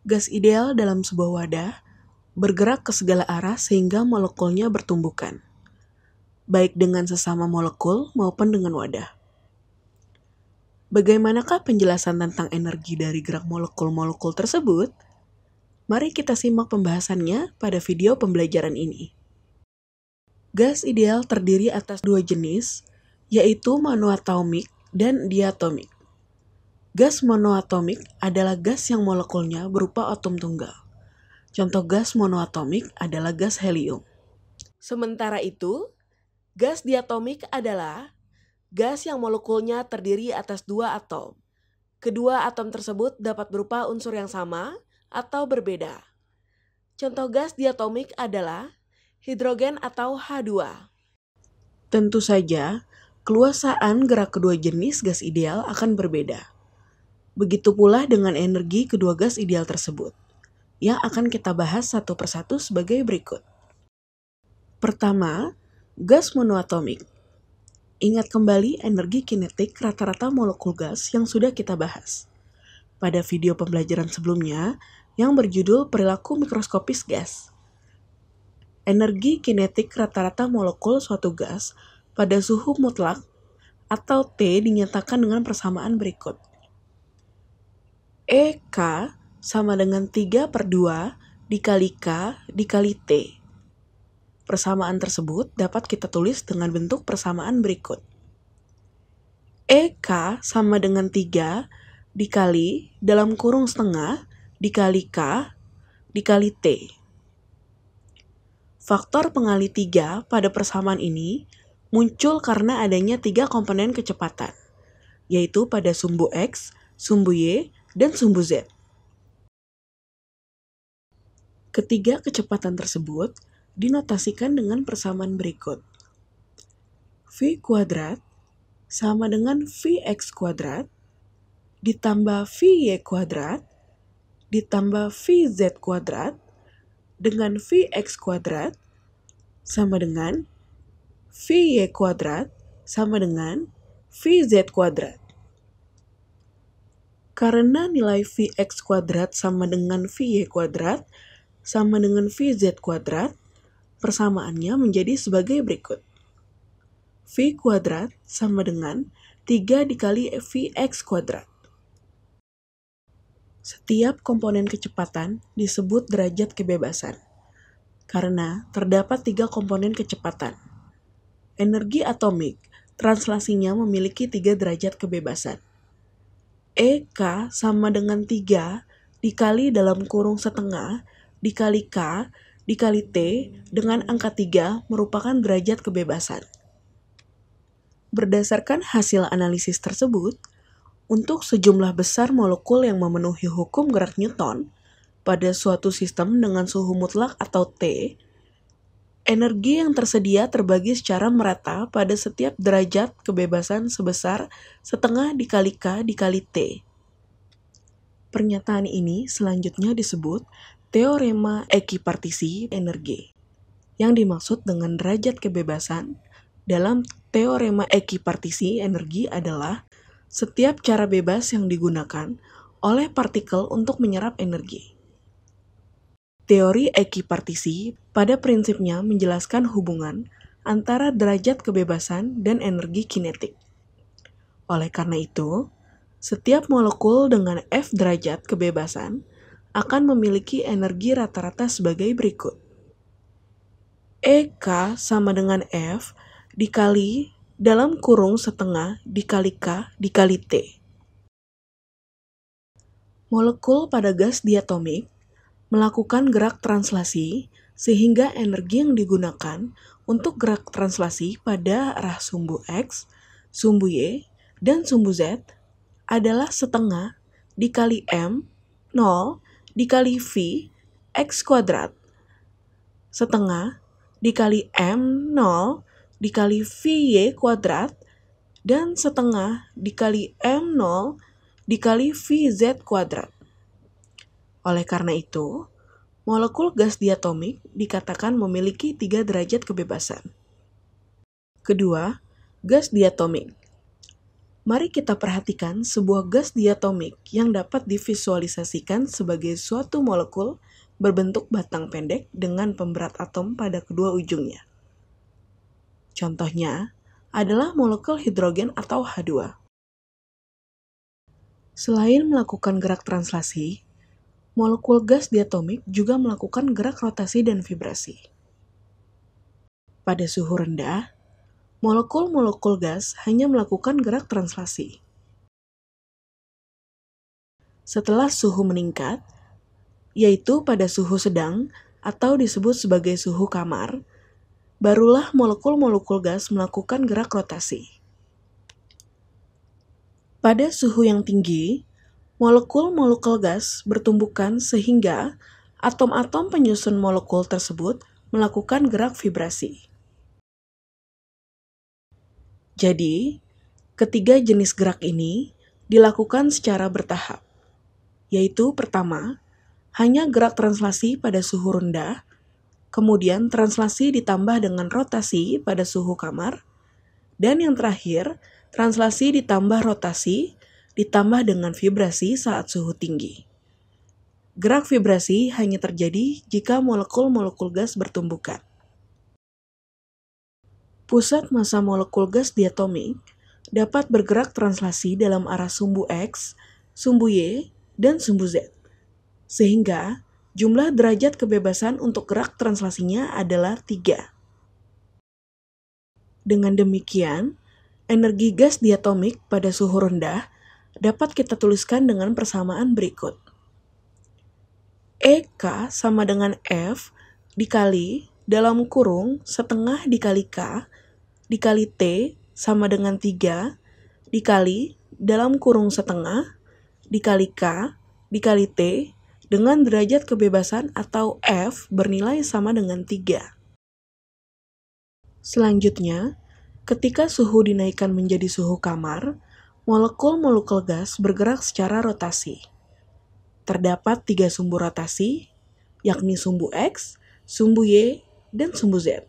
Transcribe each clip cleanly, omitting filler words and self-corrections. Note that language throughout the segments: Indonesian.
Gas ideal dalam sebuah wadah bergerak ke segala arah sehingga molekulnya bertumbukan, baik dengan sesama molekul maupun dengan wadah. Bagaimanakah penjelasan tentang energi dari gerak molekul-molekul tersebut? Mari kita simak pembahasannya pada video pembelajaran ini. Gas ideal terdiri atas dua jenis, yaitu monoatomik dan diatomik. Gas monoatomik adalah gas yang molekulnya berupa atom tunggal. Contoh gas monoatomik adalah gas helium. Sementara itu, gas diatomik adalah gas yang molekulnya terdiri atas dua atom. Kedua atom tersebut dapat berupa unsur yang sama atau berbeda. Contoh gas diatomik adalah hidrogen atau H2. Tentu saja, keluasaan gerak kedua jenis gas ideal akan berbeda. Begitu pula dengan energi kedua gas ideal tersebut, yang akan kita bahas satu persatu sebagai berikut. Pertama, gas monoatomik. Ingat kembali energi kinetik rata-rata molekul gas yang sudah kita bahas pada video pembelajaran sebelumnya yang berjudul perilaku mikroskopis gas. Energi kinetik rata-rata molekul suatu gas pada suhu mutlak atau T dinyatakan dengan persamaan berikut. EK sama dengan 3/2 dikali K dikali T. Persamaan tersebut dapat kita tulis dengan bentuk persamaan berikut. EK sama dengan 3 dikali dalam kurung setengah dikali K dikali T. Faktor pengali 3 pada persamaan ini muncul karena adanya 3 komponen kecepatan, yaitu pada sumbu X, sumbu Y, dan sumbu Z. Ketiga kecepatan tersebut dinotasikan dengan persamaan berikut. V kuadrat sama dengan Vx kuadrat ditambah Vy kuadrat ditambah Vz kuadrat dengan Vx kuadrat sama dengan Vy kuadrat sama dengan Vz kuadrat. Karena nilai Vx kuadrat sama dengan Vy kuadrat sama dengan Vz kuadrat, persamaannya menjadi sebagai berikut. V kuadrat sama dengan 3 dikali Vx kuadrat. Setiap komponen kecepatan disebut derajat kebebasan, karena terdapat 3 komponen kecepatan. Energi atomik, translasinya memiliki 3 derajat kebebasan. EK sama dengan 3 dikali dalam kurung setengah dikali K dikali T dengan angka 3 merupakan derajat kebebasan. Berdasarkan hasil analisis tersebut, untuk sejumlah besar molekul yang memenuhi hukum gerak Newton pada suatu sistem dengan suhu mutlak atau T, energi yang tersedia terbagi secara merata pada setiap derajat kebebasan sebesar setengah dikali K dikali T. Pernyataan ini selanjutnya disebut teorema ekipartisi energi. Yang dimaksud dengan derajat kebebasan dalam teorema ekipartisi energi adalah setiap cara bebas yang digunakan oleh partikel untuk menyerap energi. Teori ekipartisi pada prinsipnya menjelaskan hubungan antara derajat kebebasan dan energi kinetik. Oleh karena itu, setiap molekul dengan F derajat kebebasan akan memiliki energi rata-rata sebagai berikut. EK sama dengan F dikali dalam kurung setengah dikali K dikali T. Molekul pada gas diatomik melakukan gerak translasi sehingga energi yang digunakan untuk gerak translasi pada arah sumbu X, sumbu Y, dan sumbu Z adalah setengah dikali M, 0, dikali V, X kuadrat, setengah dikali M, 0, dikali Vy kuadrat, dan setengah dikali M0 dikali Vz kuadrat. Oleh karena itu, molekul gas diatomik dikatakan memiliki 3 derajat kebebasan. Kedua, gas diatomik. Mari kita perhatikan sebuah gas diatomik yang dapat divisualisasikan sebagai suatu molekul berbentuk batang pendek dengan pemberat atom pada kedua ujungnya. Contohnya adalah molekul hidrogen atau H2. Selain melakukan gerak translasi, molekul gas diatomik juga melakukan gerak rotasi dan vibrasi. Pada suhu rendah, molekul-molekul gas hanya melakukan gerak translasi. Setelah suhu meningkat, yaitu pada suhu sedang atau disebut sebagai suhu kamar, barulah molekul-molekul gas melakukan gerak rotasi. Pada suhu yang tinggi, molekul-molekul gas bertumbukan sehingga atom-atom penyusun molekul tersebut melakukan gerak vibrasi. Jadi, ketiga jenis gerak ini dilakukan secara bertahap, yaitu pertama, hanya gerak translasi pada suhu rendah, kemudian translasi ditambah dengan rotasi pada suhu kamar, dan yang terakhir, translasi ditambah rotasi ditambah dengan vibrasi saat suhu tinggi. Gerak vibrasi hanya terjadi jika molekul-molekul gas bertumbukan. Pusat massa molekul gas diatomik dapat bergerak translasi dalam arah sumbu X, sumbu Y, dan sumbu Z, sehingga jumlah derajat kebebasan untuk gerak translasinya adalah 3. Dengan demikian, energi gas diatomik pada suhu rendah dapat kita tuliskan dengan persamaan berikut. EK sama dengan F dikali dalam kurung setengah dikali K dikali T sama dengan 3 dikali dalam kurung setengah dikali K dikali T dengan derajat kebebasan atau F bernilai sama dengan 3. Selanjutnya, ketika suhu dinaikkan menjadi suhu kamar, molekul-molekul gas bergerak secara rotasi. Terdapat 3 sumbu rotasi, yakni sumbu X, sumbu Y, dan sumbu Z.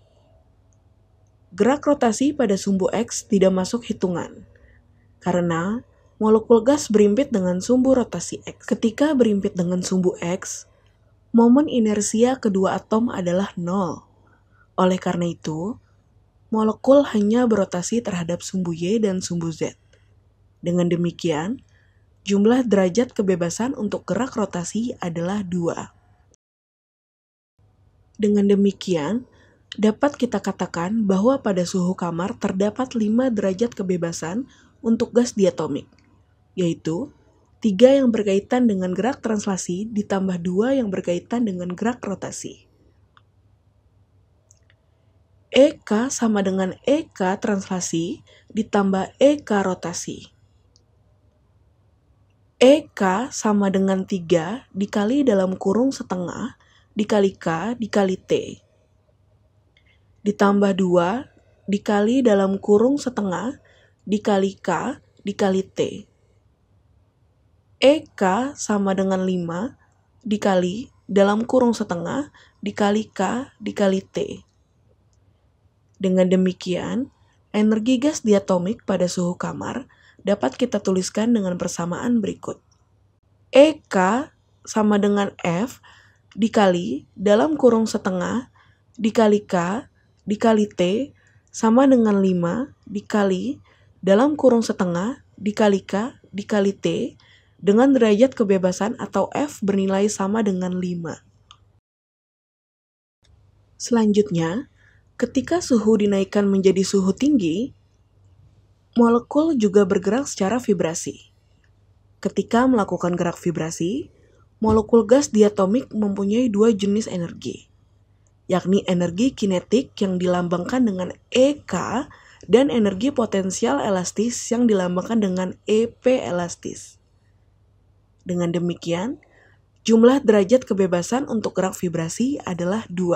Gerak rotasi pada sumbu X tidak masuk hitungan, karena molekul gas berimpit dengan sumbu rotasi X. Ketika berimpit dengan sumbu X, momen inersia kedua atom adalah 0. Oleh karena itu, molekul hanya berotasi terhadap sumbu Y dan sumbu Z. Dengan demikian, jumlah derajat kebebasan untuk gerak rotasi adalah 2. Dengan demikian, dapat kita katakan bahwa pada suhu kamar terdapat 5 derajat kebebasan untuk gas diatomik, yaitu 3 yang berkaitan dengan gerak translasi ditambah 2 yang berkaitan dengan gerak rotasi. EK sama dengan EK translasi ditambah EK rotasi. EK sama dengan 3 dikali dalam kurung setengah dikali K dikali T. Ditambah 2 dikali dalam kurung setengah dikali K dikali T. EK sama dengan 5 dikali dalam kurung setengah dikali K dikali T. Dengan demikian, energi gas diatomik pada suhu kamar dapat kita tuliskan dengan persamaan berikut. EK sama dengan F dikali dalam kurung setengah dikali K dikali T sama dengan 5 dikali dalam kurung setengah dikali K dikali T dengan derajat kebebasan atau F bernilai sama dengan 5. Selanjutnya, ketika suhu dinaikkan menjadi suhu tinggi, molekul juga bergerak secara vibrasi. Ketika melakukan gerak vibrasi, molekul gas diatomik mempunyai 2 jenis energi, yakni energi kinetik yang dilambangkan dengan EK dan energi potensial elastis yang dilambangkan dengan EP elastis. Dengan demikian, jumlah derajat kebebasan untuk gerak vibrasi adalah 2.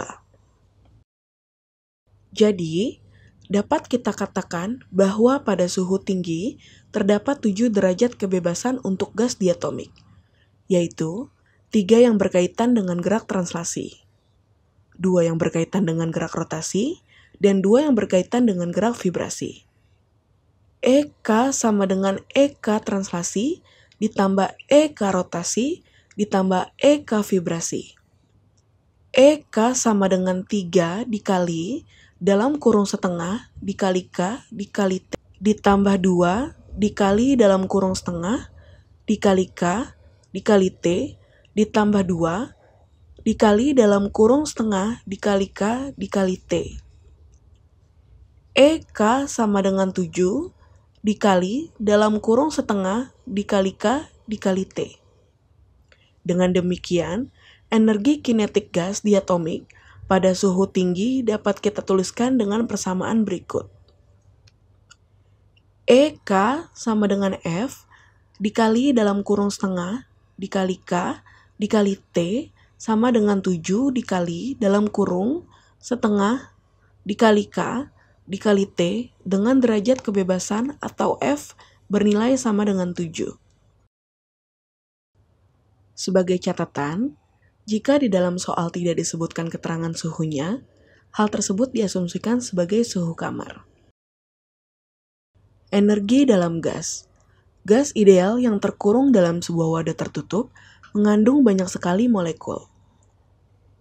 Jadi, dapat kita katakan bahwa pada suhu tinggi terdapat 7 derajat kebebasan untuk gas diatomik, yaitu 3 yang berkaitan dengan gerak translasi, 2 yang berkaitan dengan gerak rotasi, dan 2 yang berkaitan dengan gerak vibrasi. EK sama dengan EK translasi, ditambah EK rotasi, ditambah EK vibrasi. EK sama dengan 3 dikali dalam kurung setengah dikali K dikali T, ditambah 2 dikali dalam kurung setengah dikali K dikali T, ditambah 2 dikali dalam kurung setengah dikali K dikali T. EK sama dengan 7 dikali dalam kurung setengah dikali K dikali T. Dengan demikian, energi kinetik gas diatomik pada suhu tinggi dapat kita tuliskan dengan persamaan berikut. EK sama dengan F dikali dalam kurung setengah dikali K dikali T sama dengan 7 dikali dalam kurung setengah dikali K dikali T dengan derajat kebebasan atau F bernilai sama dengan 7. Sebagai catatan, jika di dalam soal tidak disebutkan keterangan suhunya, hal tersebut diasumsikan sebagai suhu kamar. Energi dalam gas. Gas ideal yang terkurung dalam sebuah wadah tertutup mengandung banyak sekali molekul.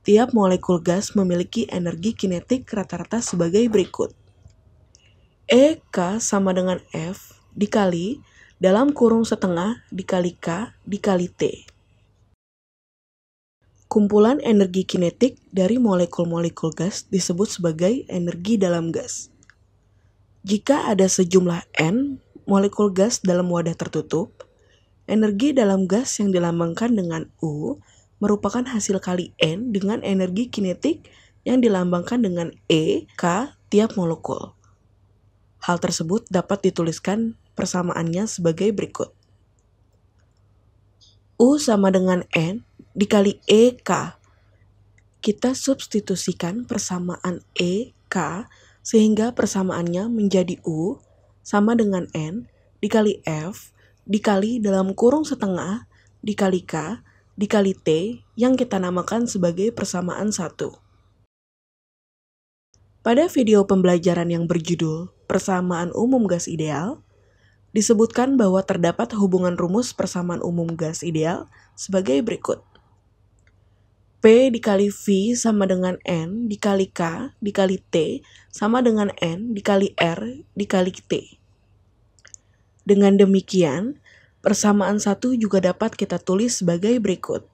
Tiap molekul gas memiliki energi kinetik rata-rata sebagai berikut. EK sama dengan F dikali dalam kurung setengah dikali K dikali T. Kumpulan energi kinetik dari molekul-molekul gas disebut sebagai energi dalam gas. Jika ada sejumlah N molekul gas dalam wadah tertutup, energi dalam gas yang dilambangkan dengan U merupakan hasil kali N dengan energi kinetik yang dilambangkan dengan E, K tiap molekul. Hal tersebut dapat dituliskan persamaannya sebagai berikut. U sama dengan N dikali EK. Kita substitusikan persamaan EK sehingga persamaannya menjadi U sama dengan N dikali F dikali dalam kurung setengah dikali K dikali T yang kita namakan sebagai persamaan 1. Pada video pembelajaran yang berjudul Persamaan Umum Gas Ideal, disebutkan bahwa terdapat hubungan rumus persamaan umum gas ideal sebagai berikut. P dikali V sama dengan N dikali K dikali T sama dengan N dikali R dikali T. Dengan demikian, persamaan 1 juga dapat kita tulis sebagai berikut.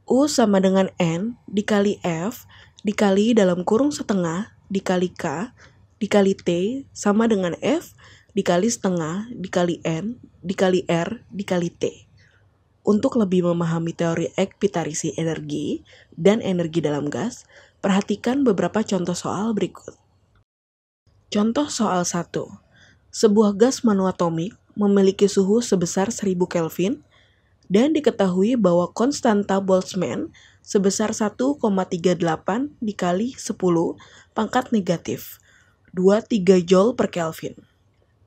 U sama dengan N dikali F dikali dalam kurung setengah dikali K dikali T sama dengan F dikali setengah dikali N dikali R dikali T. Untuk lebih memahami teori ekvitarisi energi dan energi dalam gas, perhatikan beberapa contoh soal berikut. Contoh soal 1. Sebuah gas monoatomik memiliki suhu sebesar 1000 Kelvin dan diketahui bahwa konstanta Boltzmann sebesar 1,38 dikali 10 pangkat negatif 23 Joule per Kelvin.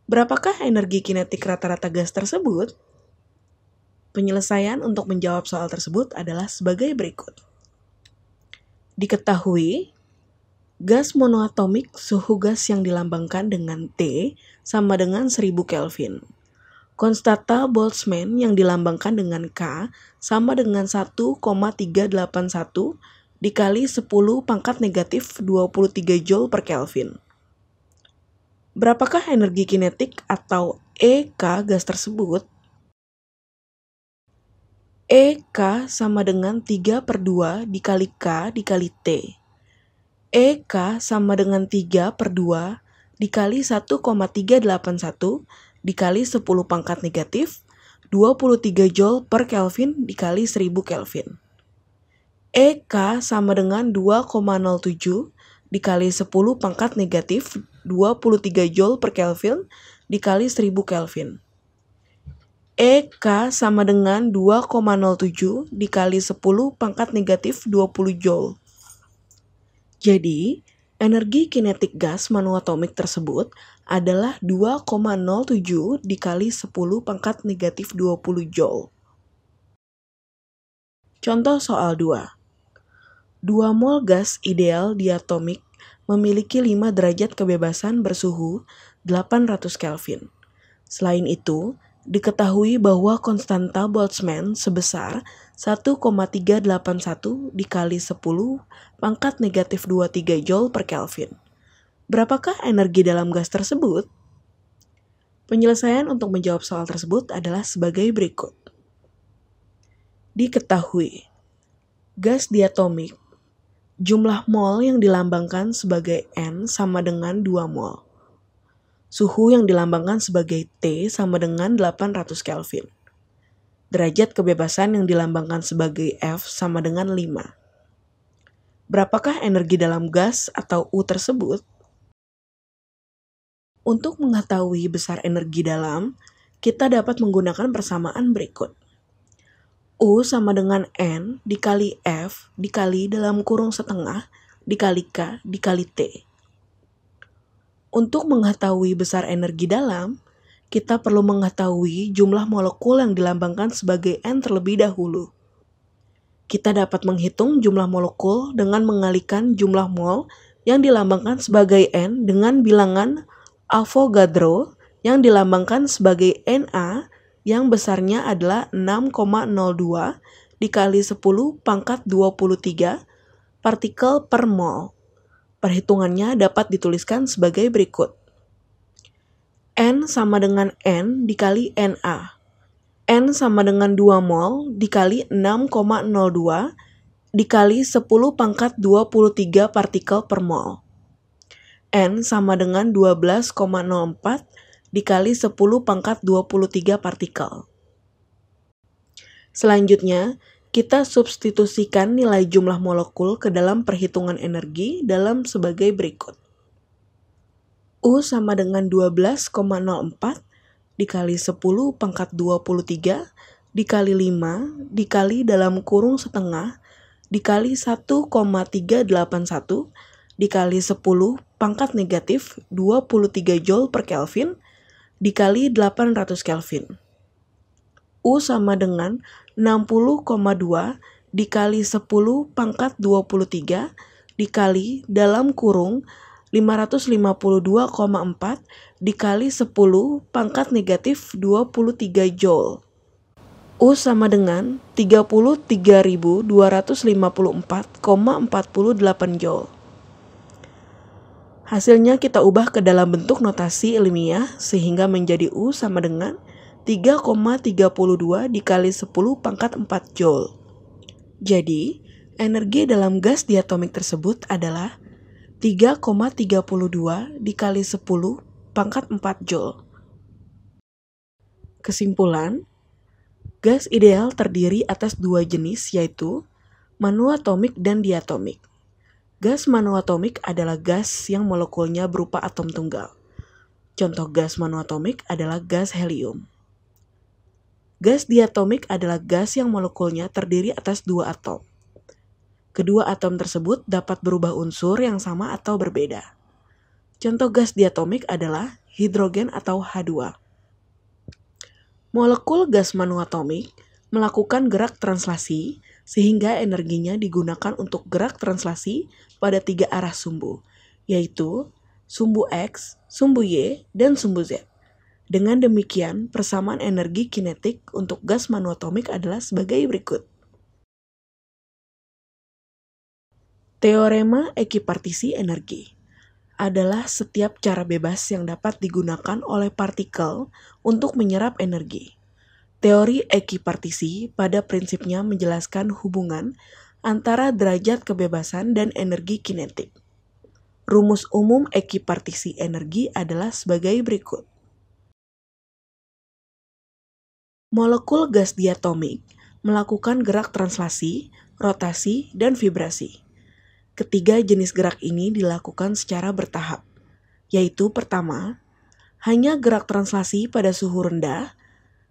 Berapakah energi kinetik rata-rata gas tersebut? Penyelesaian untuk menjawab soal tersebut adalah sebagai berikut. Diketahui, gas monoatomik suhu gas yang dilambangkan dengan T sama dengan 1000 Kelvin. Konstanta Boltzmann yang dilambangkan dengan K sama dengan 1,381 dikali 10 pangkat negatif 23 Joule per Kelvin. Berapakah energi kinetik atau EK gas tersebut? EK sama dengan 3/2 dikali K dikali T. EK sama dengan 3/2 dikali 1,381 dikali 10 pangkat negatif 23 Joule per Kelvin dikali 1000 Kelvin. EK sama dengan 2,07 dikali 10 pangkat negatif 23 Joule per Kelvin dikali 1000 Kelvin. EK sama dengan 2,07 dikali 10 pangkat negatif 20 Joule. Jadi, energi kinetik gas monoatomik tersebut adalah 2,07 dikali 10 pangkat negatif 20 Joule. Contoh soal 2. 2 mol gas ideal diatomik memiliki 5 derajat kebebasan bersuhu 800 Kelvin. Selain itu, diketahui bahwa konstanta Boltzmann sebesar 1,381 dikali 10 pangkat negatif 23 Joule per Kelvin. Berapakah energi dalam gas tersebut? Penyelesaian untuk menjawab soal tersebut adalah sebagai berikut. Diketahui, gas diatomik, jumlah mol yang dilambangkan sebagai N sama dengan 2 mol. Suhu yang dilambangkan sebagai T sama dengan 800 Kelvin. Derajat kebebasan yang dilambangkan sebagai F sama dengan 5. Berapakah energi dalam gas atau U tersebut? Untuk mengetahui besar energi dalam, kita dapat menggunakan persamaan berikut. U sama dengan N dikali F dikali dalam kurung setengah dikali K dikali T. Untuk mengetahui besar energi dalam, kita perlu mengetahui jumlah molekul yang dilambangkan sebagai N terlebih dahulu. Kita dapat menghitung jumlah molekul dengan mengalikan jumlah mol yang dilambangkan sebagai N dengan bilangan Avogadro yang dilambangkan sebagai Na yang besarnya adalah 6,02 dikali 10 pangkat 23 partikel per mol. Perhitungannya dapat dituliskan sebagai berikut. N sama dengan N dikali Na. N sama dengan 2 mol dikali 6,02 dikali 10 pangkat 23 partikel per mol. N sama dengan 12,04 dikali 10 pangkat 23 partikel. Selanjutnya, kita substitusikan nilai jumlah molekul ke dalam perhitungan energi dalam sebagai berikut. U sama dengan 12,04 dikali 10 pangkat 23 dikali 5 dikali dalam kurung setengah dikali 1,381 dikali 10 pangkat negatif 23 Joule per Kelvin dikali 800 Kelvin. U sama dengan 60,2 dikali 10 pangkat 23 dikali dalam kurung 552,4 dikali 10 pangkat negatif 23 Joule. U sama dengan 33.254,48 Joule. Hasilnya kita ubah ke dalam bentuk notasi ilmiah sehingga menjadi U sama dengan 3,32 dikali 10 pangkat 4 Joule. Jadi, energi dalam gas diatomik tersebut adalah 3,32 dikali 10 pangkat 4 Joule. Kesimpulan, gas ideal terdiri atas dua jenis yaitu monoatomik dan diatomik. Gas monoatomik adalah gas yang molekulnya berupa atom tunggal. Contoh gas monoatomik adalah gas helium. Gas diatomik adalah gas yang molekulnya terdiri atas dua atom. Kedua atom tersebut dapat berubah unsur yang sama atau berbeda. Contoh gas diatomik adalah hidrogen atau H2. Molekul gas monoatomik melakukan gerak translasi sehingga energinya digunakan untuk gerak translasi pada 3 arah sumbu, yaitu sumbu X, sumbu Y, dan sumbu Z. Dengan demikian, persamaan energi kinetik untuk gas monoatomik adalah sebagai berikut. Teorema ekipartisi energi adalah setiap cara bebas yang dapat digunakan oleh partikel untuk menyerap energi. Teori ekipartisi pada prinsipnya menjelaskan hubungan antara derajat kebebasan dan energi kinetik. Rumus umum ekipartisi energi adalah sebagai berikut. Molekul gas diatomik melakukan gerak translasi, rotasi, dan vibrasi. Ketiga jenis gerak ini dilakukan secara bertahap, yaitu pertama, hanya gerak translasi pada suhu rendah,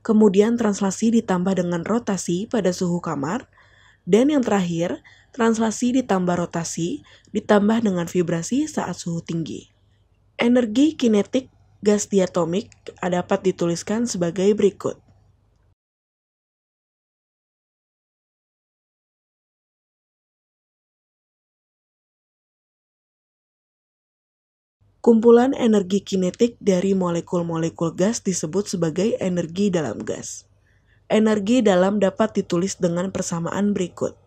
kemudian translasi ditambah dengan rotasi pada suhu kamar, dan yang terakhir, translasi ditambah rotasi ditambah dengan vibrasi saat suhu tinggi. Energi kinetik gas diatomik dapat dituliskan sebagai berikut. Kumpulan energi kinetik dari molekul-molekul gas disebut sebagai energi dalam gas. Energi dalam dapat ditulis dengan persamaan berikut.